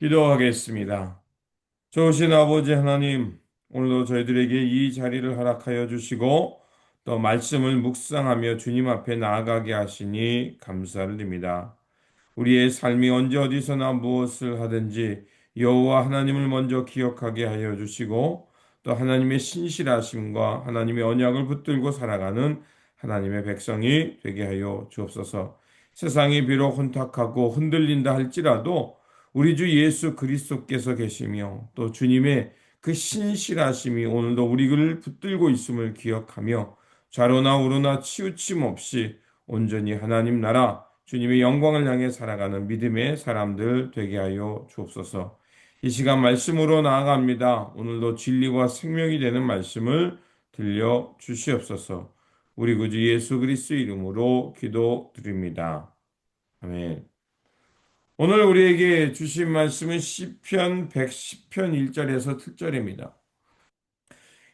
기도하겠습니다. 좋으신 아버지 하나님, 오늘도 저희들에게 이 자리를 허락하여 주시고 또 말씀을 묵상하며 주님 앞에 나아가게 하시니 감사를 드립니다. 우리의 삶이 언제 어디서나 무엇을 하든지 여호와 하나님을 먼저 기억하게 하여 주시고 또 하나님의 신실하심과 하나님의 언약을 붙들고 살아가는 하나님의 백성이 되게 하여 주옵소서. 세상이 비록 혼탁하고 흔들린다 할지라도 우리 주 예수 그리스도께서 계시며 또 주님의 그 신실하심이 오늘도 우리를 붙들고 있음을 기억하며 좌로나 우로나 치우침 없이 온전히 하나님 나라 주님의 영광을 향해 살아가는 믿음의 사람들 되게 하여 주옵소서. 이 시간 말씀으로 나아갑니다. 오늘도 진리와 생명이 되는 말씀을 들려 주시옵소서. 우리 구주 예수 그리스도 이름으로 기도드립니다. 아멘. 오늘 우리에게 주신 말씀은 시편 110편 1절에서 7절입니다.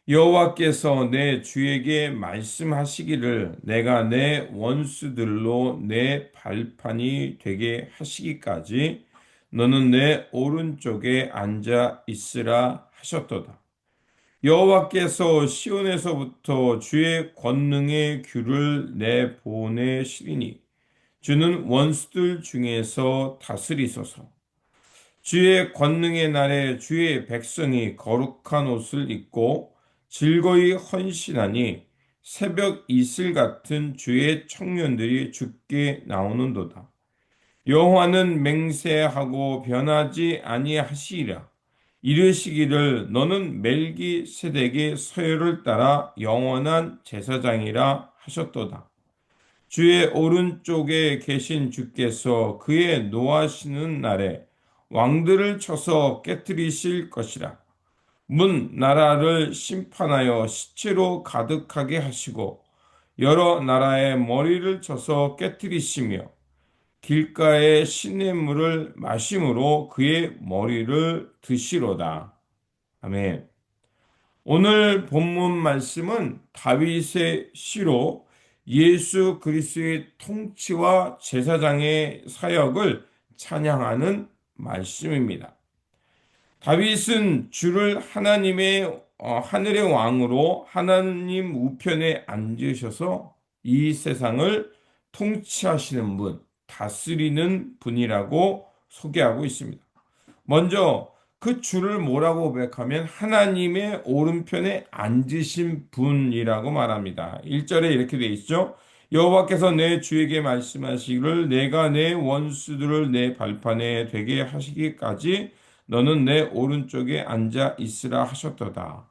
여호와께서 내 주에게 말씀하시기를 내가 내 원수들로 내 발판이 되게 하시기까지 너는 내 오른쪽에 앉아 있으라 하셨도다. 여호와께서 시온에서부터 주의 권능의 귤을 내 보내시리니 주는 원수들 중에서 다스리소서. 주의 권능의 날에 주의 백성이 거룩한 옷을 입고 즐거이 헌신하니 새벽 이슬 같은 주의 청년들이 죽게 나오는도다. 여호와는 맹세하고 변하지 아니하시리라. 이르시기를 너는 멜기세덱의 서열을 따라 영원한 제사장이라 하셨도다. 주의 오른쪽에 계신 주께서 그의 노하시는 날에 왕들을 쳐서 깨뜨리실 것이라. 문 나라를 심판하여 시체로 가득하게 하시고 여러 나라의 머리를 쳐서 깨뜨리시며 길가의 시냇물을 마심으로 그의 머리를 드시로다. 아멘. 오늘 본문 말씀은 다윗의 시로 예수 그리스도의 통치와 제사장의 사역을 찬양하는 말씀입니다. 다윗은 주를 하나님의 하늘의 왕으로 하나님 우편에 앉으셔서 이 세상을 통치하시는 분, 다스리는 분이라고 소개하고 있습니다. 먼저 그 주를 뭐라고 고백하면 하나님의 오른편에 앉으신 분이라고 말합니다. 1절에 이렇게 되어 있죠. 여호와께서 내 주에게 말씀하시기를 내가 내 원수들을 내 발판에 되게 하시기까지 너는 내 오른쪽에 앉아 있으라 하셨도다.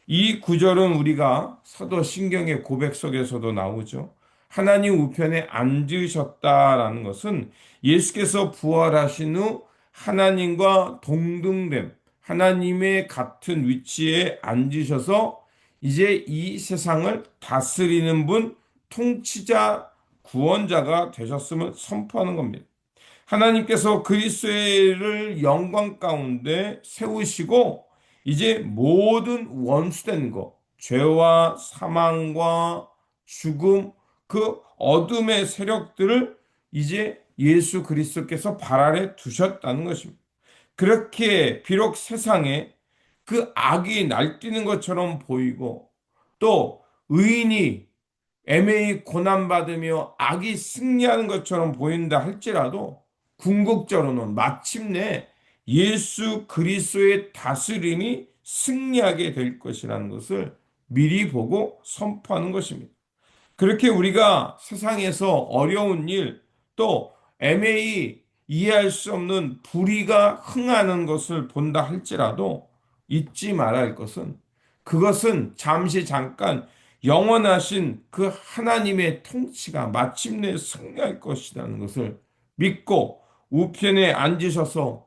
이 구절은 우리가 사도신경의 고백 속에서도 나오죠. 하나님 우편에 앉으셨다라는 것은 예수께서 부활하신 후 하나님과 동등됨, 하나님의 같은 위치에 앉으셔서 이제 이 세상을 다스리는 분, 통치자, 구원자가 되셨음을 선포하는 겁니다. 하나님께서 그리스도를 영광 가운데 세우시고 이제 모든 원수된 것, 죄와 사망과 죽음, 그 어둠의 세력들을 이제 예수 그리스도께서 발 아래 두셨다는 것입니다. 그렇게 비록 세상에 그 악이 날뛰는 것처럼 보이고 또 의인이 애매히 고난받으며 악이 승리하는 것처럼 보인다 할지라도 궁극적으로는 마침내 예수 그리스도의 다스림이 승리하게 될 것이라는 것을 미리 보고 선포하는 것입니다. 그렇게 우리가 세상에서 어려운 일, 또 애매히 이해할 수 없는 불의가 흥하는 것을 본다 할지라도 잊지 말아야 할 것은 그것은 잠시 잠깐 영원하신 그 하나님의 통치가 마침내 승리할 것이라는 것을 믿고 우편에 앉으셔서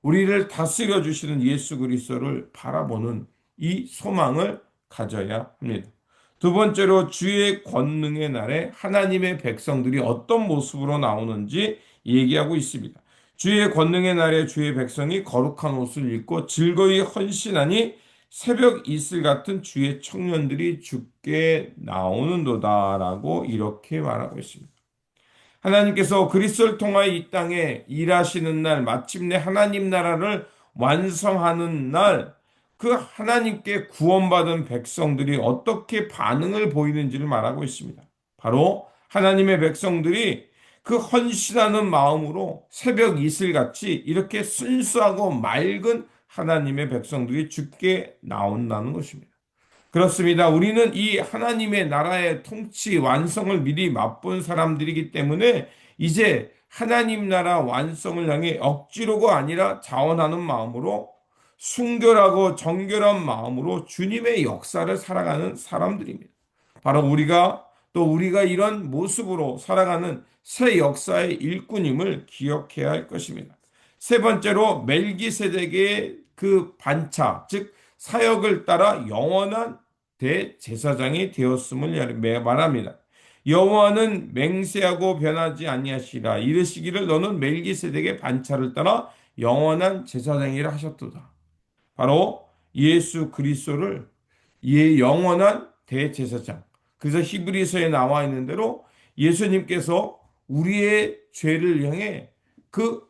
우리를 다스려 주시는 예수 그리스도를 바라보는 이 소망을 가져야 합니다. 두 번째로 주의 권능의 날에 하나님의 백성들이 어떤 모습으로 나오는지 얘기하고 있습니다. 주의 권능의 날에 주의 백성이 거룩한 옷을 입고 즐거이 헌신하니 새벽 이슬 같은 주의 청년들이 죽게 나오는도다라고 이렇게 말하고 있습니다. 하나님께서 그리스도를 통하여 이 땅에 일하시는 날, 마침내 하나님 나라를 완성하는 날, 그 하나님께 구원받은 백성들이 어떻게 반응을 보이는지를 말하고 있습니다. 바로 하나님의 백성들이 그 헌신하는 마음으로 새벽 이슬같이 이렇게 순수하고 맑은 하나님의 백성들이 주께 나온다는 것입니다. 그렇습니다. 우리는 이 하나님의 나라의 통치 완성을 미리 맛본 사람들이기 때문에 이제 하나님 나라 완성을 향해 억지로가 아니라 자원하는 마음으로 순결하고 정결한 마음으로 주님의 역사를 살아가는 사람들입니다. 바로 우리가 이런 모습으로 살아가는 새 역사의 일꾼임을 기억해야 할 것입니다. 세 번째로 멜기세덱의 그 반차, 즉 사역을 따라 영원한 대제사장이 되었음을 말합니다. 여호와는 맹세하고 변하지 아니하시라 이르시기를 너는 멜기세덱의 반차를 따라 영원한 제사장이라 하셨도다. 바로 예수 그리스도를 영원한 대제사장. 그래서 히브리서에 나와 있는 대로 예수님께서 우리의 죄를 향해 그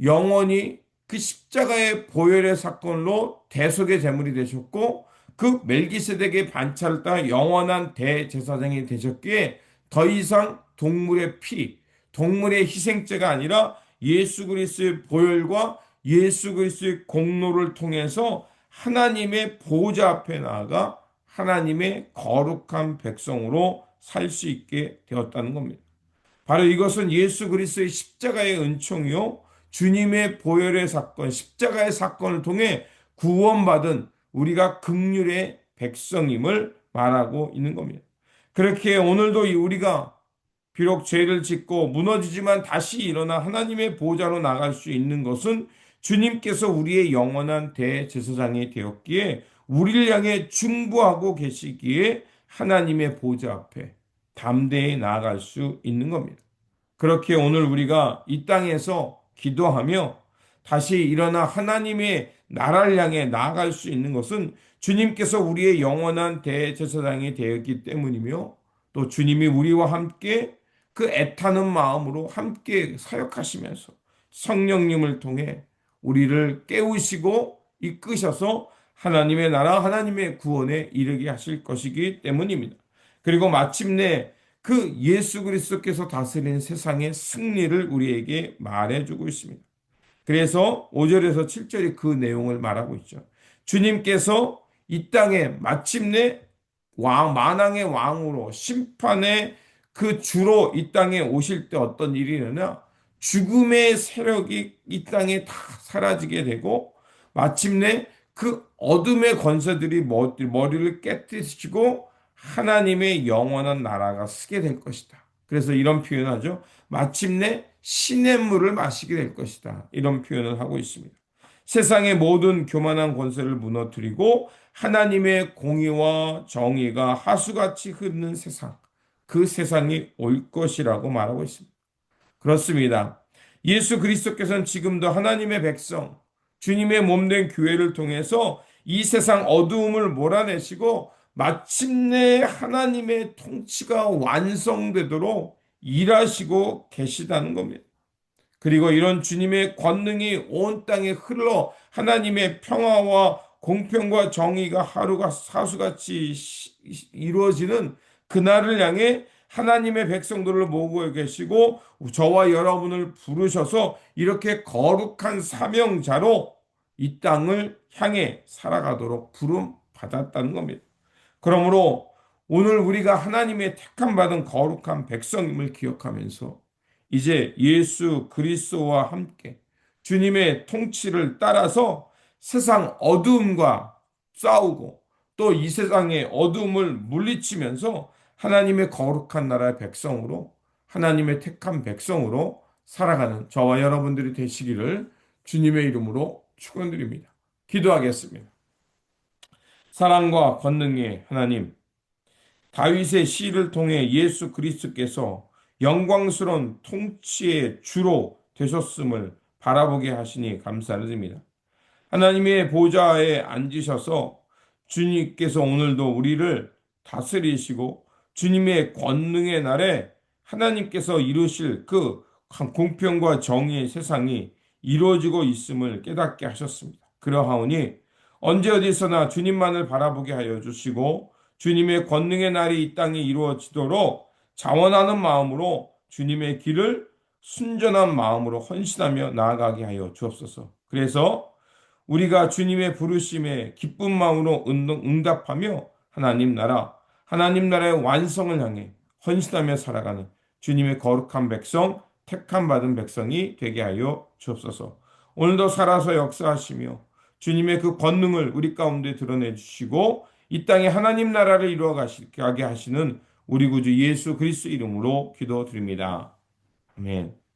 영원히 그 십자가의 보혈의 사건으로 대속의 제물이 되셨고 그 멜기세덱의 반차를 따라 영원한 대제사장이 되셨기에 더 이상 동물의 피, 동물의 희생제가 아니라 예수 그리스도의 보혈과 예수 그리스도의 공로를 통해서 하나님의 보호자 앞에 나아가 하나님의 거룩한 백성으로 살 수 있게 되었다는 겁니다. 바로 이것은 예수 그리스도의 십자가의 은총이요 주님의 보혈의 사건, 십자가의 사건을 통해 구원받은 우리가 긍휼의 백성임을 말하고 있는 겁니다. 그렇게 오늘도 우리가 비록 죄를 짓고 무너지지만 다시 일어나 하나님의 보호자로 나갈 수 있는 것은 주님께서 우리의 영원한 대제사장이 되었기에 우리를 향해 중보하고 계시기에 하나님의 보호자 앞에 담대히 나아갈 수 있는 겁니다. 그렇게 오늘 우리가 이 땅에서 기도하며 다시 일어나 하나님의 나라를 향해 나아갈 수 있는 것은 주님께서 우리의 영원한 대제사장이 되었기 때문이며 또 주님이 우리와 함께 그 애타는 마음으로 함께 사역하시면서 성령님을 통해 우리를 깨우시고 이끄셔서 하나님의 나라, 하나님의 구원에 이르게 하실 것이기 때문입니다. 그리고 마침내 그 예수 그리스도께서 다스리는 세상의 승리를 우리에게 말해주고 있습니다. 그래서 5절에서 7절이 그 내용을 말하고 있죠. 주님께서 이 땅에 마침내 만왕의 왕으로 심판의 그 주로 이 땅에 오실 때 어떤 일이 일어나 죽음의 세력이 이 땅에 다 사라지게 되고 마침내 그 어둠의 권세들이 머리를 깨뜨리시고 하나님의 영원한 나라가 서게 될 것이다. 그래서 이런 표현을 하죠. 마침내 신의 물을 마시게 될 것이다. 이런 표현을 하고 있습니다. 세상의 모든 교만한 권세를 무너뜨리고 하나님의 공의와 정의가 하수같이 흐르는 세상, 그 세상이 올 것이라고 말하고 있습니다. 그렇습니다. 예수 그리스도께서는 지금도 하나님의 백성, 주님의 몸된 교회를 통해서 이 세상 어두움을 몰아내시고 마침내 하나님의 통치가 완성되도록 일하시고 계시다는 겁니다. 그리고 이런 주님의 권능이 온 땅에 흘러 하나님의 평화와 공평과 정의가 하루가 사수같이 이루어지는 그날을 향해 하나님의 백성들을 모으고 계시고 저와 여러분을 부르셔서 이렇게 거룩한 사명자로 이 땅을 향해 살아가도록 부름 받았다는 겁니다. 그러므로 오늘 우리가 하나님의 택함 받은 거룩한 백성임을 기억하면서 이제 예수 그리스도와 함께 주님의 통치를 따라서 세상 어두움과 싸우고 또 이 세상의 어두움을 물리치면서 하나님의 거룩한 나라의 백성으로 하나님의 택한 백성으로 살아가는 저와 여러분들이 되시기를 주님의 이름으로 축원드립니다. 기도하겠습니다. 사랑과 권능의 하나님, 다윗의 시를 통해 예수 그리스도께서 영광스러운 통치의 주로 되셨음을 바라보게 하시니 감사를 드립니다. 하나님의 보좌에 앉으셔서 주님께서 오늘도 우리를 다스리시고 주님의 권능의 날에 하나님께서 이루실 그 공평과 정의의 세상이 이루어지고 있음을 깨닫게 하셨습니다. 그러하오니 언제 어디서나 주님만을 바라보게 하여 주시고 주님의 권능의 날이 이 땅에 이루어지도록 자원하는 마음으로 주님의 길을 순전한 마음으로 헌신하며 나아가게 하여 주옵소서. 그래서 우리가 주님의 부르심에 기쁜 마음으로 응답하며 하나님 나라의 완성을 향해 헌신하며 살아가는 주님의 거룩한 백성, 택함 받은 백성이 되게 하여 주옵소서. 오늘도 살아서 역사하시며 주님의 그 권능을 우리 가운데 드러내 주시고 이 땅에 하나님 나라를 이루어 가게 하시는 우리 구주 예수 그리스도 이름으로 기도드립니다. 아멘.